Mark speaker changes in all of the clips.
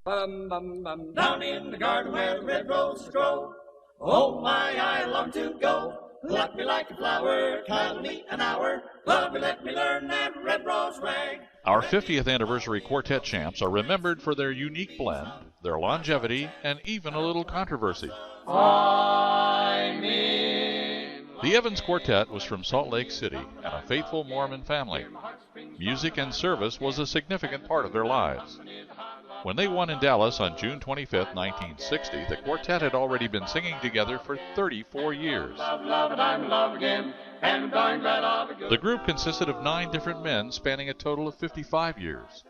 Speaker 1: Bum, bum, bum. Down in the garden where the red roses grow. Oh my, I long to go. Pluck me like a flower, cuddle me an hour. Love me, let me learn that red rose rag.
Speaker 2: Our 50th anniversary quartet champs are remembered for their unique blend, their longevity, and even a little controversy. The Evans Quartet was from Salt Lake City and a faithful Mormon family. Music and service was a significant part of their lives. When they won in Dallas on June 25, 1960, the quartet had already been singing together for 34 years. The group consisted of 9 different men spanning a total of 55 years.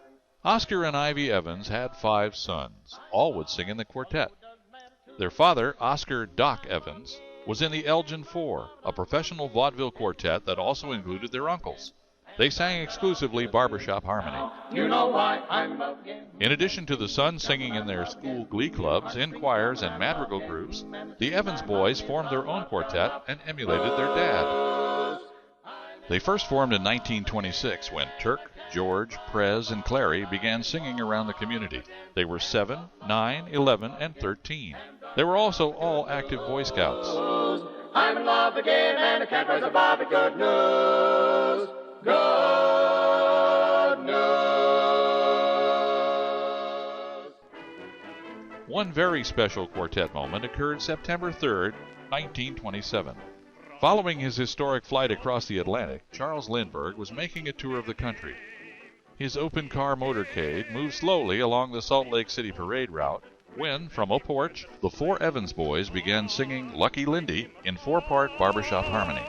Speaker 2: Oscar and Ivy Evans had 5 sons. All would sing in the quartet. Their father, Oscar Doc Evans, was in the Elgin Four, a professional vaudeville quartet that also included their uncles. They sang exclusively barbershop harmony.
Speaker 1: You know why I'm
Speaker 2: in addition to the sons singing in their school glee clubs, in choirs, and madrigal groups, the Evans boys formed their own quartet and emulated their dad. They first formed in 1926 when Turk, George, Prez, and Clary began singing around the community. They were 7, 9, 11, and 13. They were also all active Boy Scouts.
Speaker 1: I'm in love again and I can't raise a bobby. Good news. Good news.
Speaker 2: One very special quartet moment occurred September 3, 1927. Following his historic flight across the Atlantic, Charles Lindbergh was making a tour of the country. His open-car motorcade moved slowly along the Salt Lake City parade route when, from a porch, the 4 Evans boys began singing Lucky Lindy in 4-part barbershop harmony.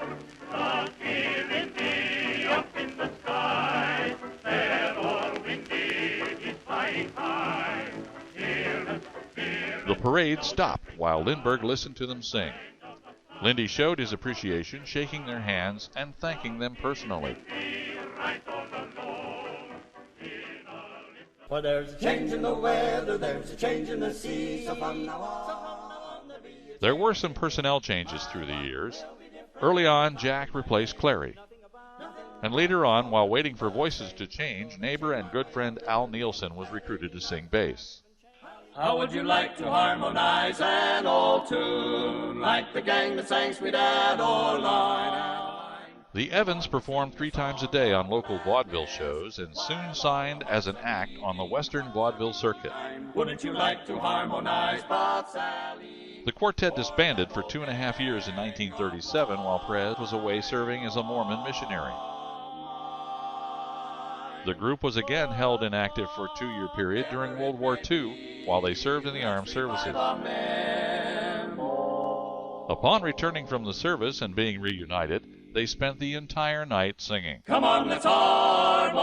Speaker 1: Lucky Lindy, up in the sky, that old windy is flying high.
Speaker 2: The parade stopped while Lindbergh listened to them sing. Lindy showed his appreciation, shaking their hands and thanking them personally.
Speaker 1: For there's a change in the weather, there's a change in the sea, so from now on
Speaker 2: There were some personnel changes through the years. Early on, Jack replaced Clary. And later on, while waiting for voices to change, neighbor and good friend Al Nielsen was recruited to sing bass.
Speaker 1: How would you like to harmonize an old tune, like the gang that sang Sweet Adeline?
Speaker 2: The Evans performed 3 times a day on local vaudeville shows and soon signed as an act on the Western Vaudeville Circuit.
Speaker 1: Wouldn't you like to harmonize, Bob Sally?
Speaker 2: The quartet disbanded for 2.5 years in 1937 while Prez was away serving as a Mormon missionary. The group was again held inactive for a 2-year period during World War II while they served in the armed services. Upon returning from the service and being reunited, they spent the entire night singing.
Speaker 1: Come on, let's harmonize.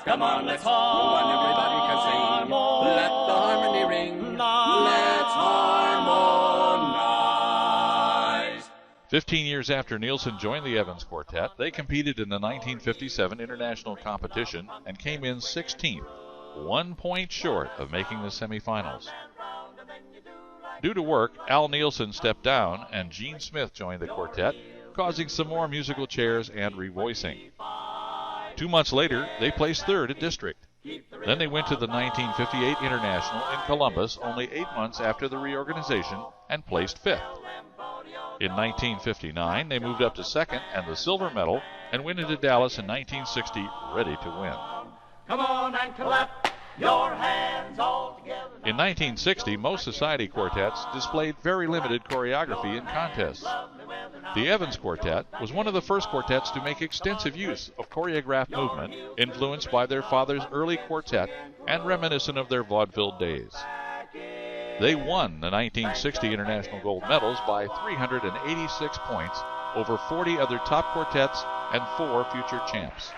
Speaker 1: Come on, let's harmonize. Everybody can sing. Let the harmony ring. Let's harmonize.
Speaker 2: 15 years after Nielsen joined the Evans Quartet, they competed in the 1957 International Competition and came in 16th, 1 point short of making the semifinals. Due to work, Al Nielsen stepped down and Gene Smith joined the quartet, causing some more musical chairs and revoicing. 2 months later, they placed 3rd at district. Then they went to the 1958 International in Columbus only 8 months after the reorganization and placed 5th. In 1959, they moved up to 2nd and the silver medal and went into Dallas in 1960 ready to win.
Speaker 1: Come on and clap your hands all together.
Speaker 2: In 1960, most society quartets displayed very limited choreography in contests. The Evans Quartet was one of the first quartets to make extensive use of choreographed movement, influenced by their father's early quartet and reminiscent of their vaudeville days. They won the 1960 International Gold Medals by 386 points over 40 other top quartets and 4 future champs.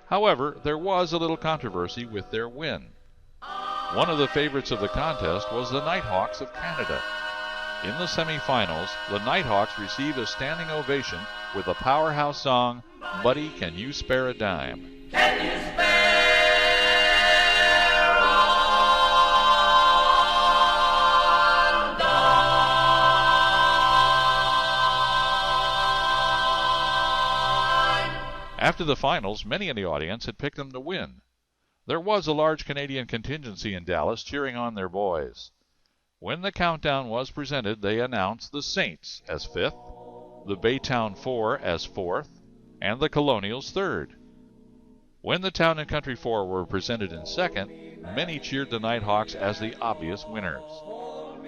Speaker 2: However, there was a little controversy with their win. One of the favorites of the contest was the Nighthawks of Canada. In the semifinals, the Nighthawks received a standing ovation with the powerhouse song, Buddy, Can You Spare a Dime?
Speaker 1: Can you spare a dime?
Speaker 2: After the finals, many in the audience had picked them to win. There was a large Canadian contingency in Dallas cheering on their boys. When the countdown was presented, they announced the Saints as 5th, the Baytown 4 as 4th, and the Colonials 3rd. When the Town and Country 4 were presented in 2nd, many cheered the Nighthawks as the obvious winners.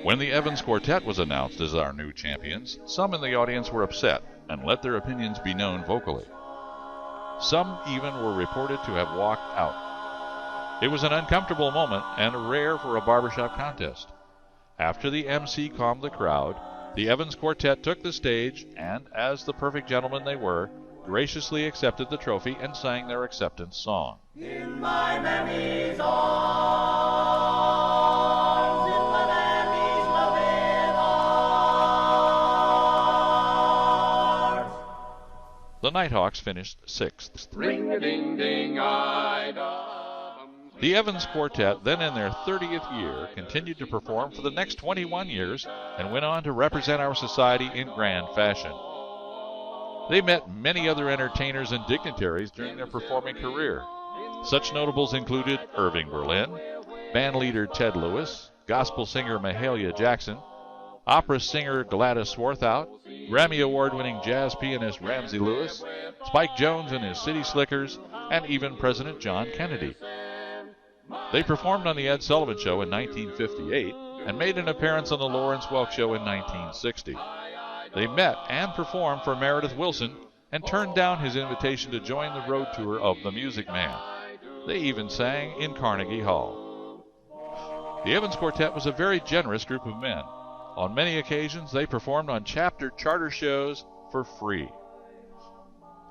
Speaker 2: When the Evans Quartet was announced as our new champions, some in the audience were upset and let their opinions be known vocally. Some even were reported to have walked out. It was an uncomfortable moment and rare for a barbershop contest. After the MC calmed the crowd, the Evans Quartet took the stage and, as the perfect gentlemen they were, graciously accepted the trophy and sang their acceptance song.
Speaker 1: In my mammy's arms, in my mammy's loving arms.
Speaker 2: The Nighthawks finished 6th.
Speaker 1: Ring-a-ding-ding-I-da.
Speaker 2: The Evans Quartet, then in their 30th year, continued to perform for the next 21 years and went on to represent our society in grand fashion. They met many other entertainers and dignitaries during their performing career. Such notables included Irving Berlin, band leader Ted Lewis, gospel singer Mahalia Jackson, opera singer Gladys Swarthout, Grammy Award-winning jazz pianist Ramsey Lewis, Spike Jones and his City Slickers, and even President John Kennedy. They performed on The Ed Sullivan Show in 1958 and made an appearance on The Lawrence Welk Show in 1960. They met and performed for Meredith Willson and turned down his invitation to join the road tour of The Music Man. They even sang in Carnegie Hall. The Evans Quartet was a very generous group of men. On many occasions, they performed on chapter charter shows for free.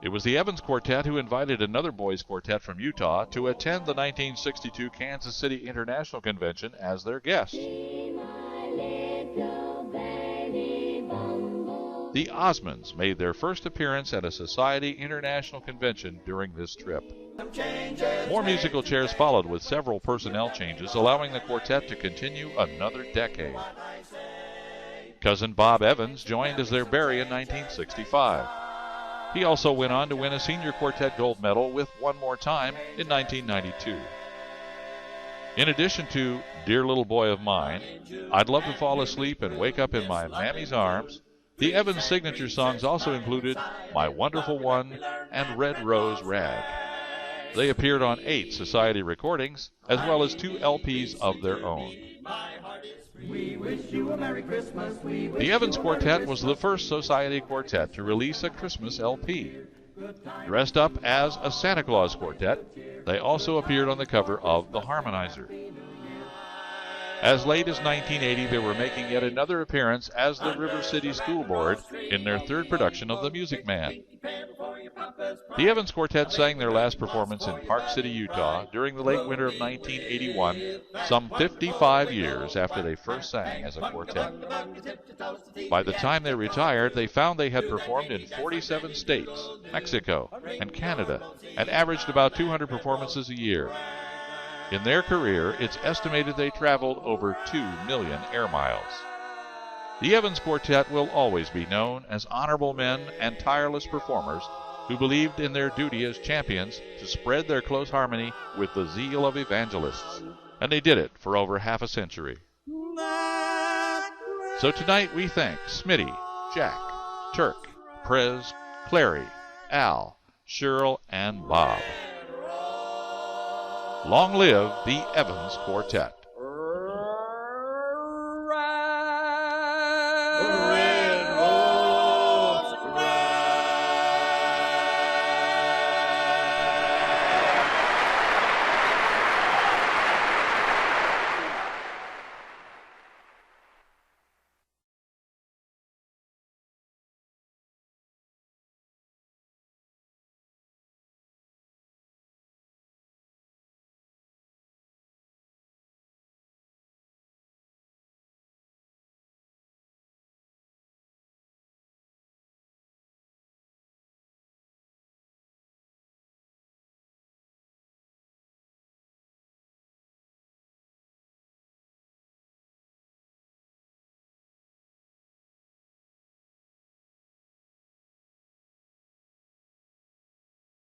Speaker 2: It was the Evans Quartet who invited another boys' quartet from Utah to attend the 1962 Kansas City International Convention as their guest. The Osmonds made their first appearance at a Society International Convention during this trip. More musical chairs followed with several personnel changes, allowing the quartet to continue another decade. Cousin Bob Evans joined as their Barry in 1965. He also went on to win a senior quartet gold medal with One More Time in 1992. In addition to Dear Little Boy of Mine, I'd Love to Fall Asleep and Wake Up in My Mammy's Arms, the Evans signature songs also included My Wonderful One and Red Rose Rag. They appeared on 8 Society recordings, as well as 2 LPs of their own.
Speaker 1: We wish you a Merry Christmas.
Speaker 2: The Evans Quartet was the first Society quartet to release a Christmas LP. Dressed up as a Santa Claus quartet, they also appeared on the cover of The Harmonizer. As late as 1980, they were making yet another appearance as the River City School Board in their 3rd production of The Music Man. The Evans Quartet sang their last performance in Park City, Utah during the late winter of 1981, some 55 years after they first sang as a quartet. By the time they retired, they found they had performed in 47 states, Mexico, and Canada, and averaged about 200 performances a year. In their career, it's estimated they traveled over 2 million air miles. The Evans Quartet will always be known as honorable men and tireless performers who believed in their duty as champions to spread their close harmony with the zeal of evangelists. And they did it for over half a century. So tonight we thank Smitty, Jack, Turk, Prez, Clary, Al, Cheryl, and Bob. Long live the Evans Quartet.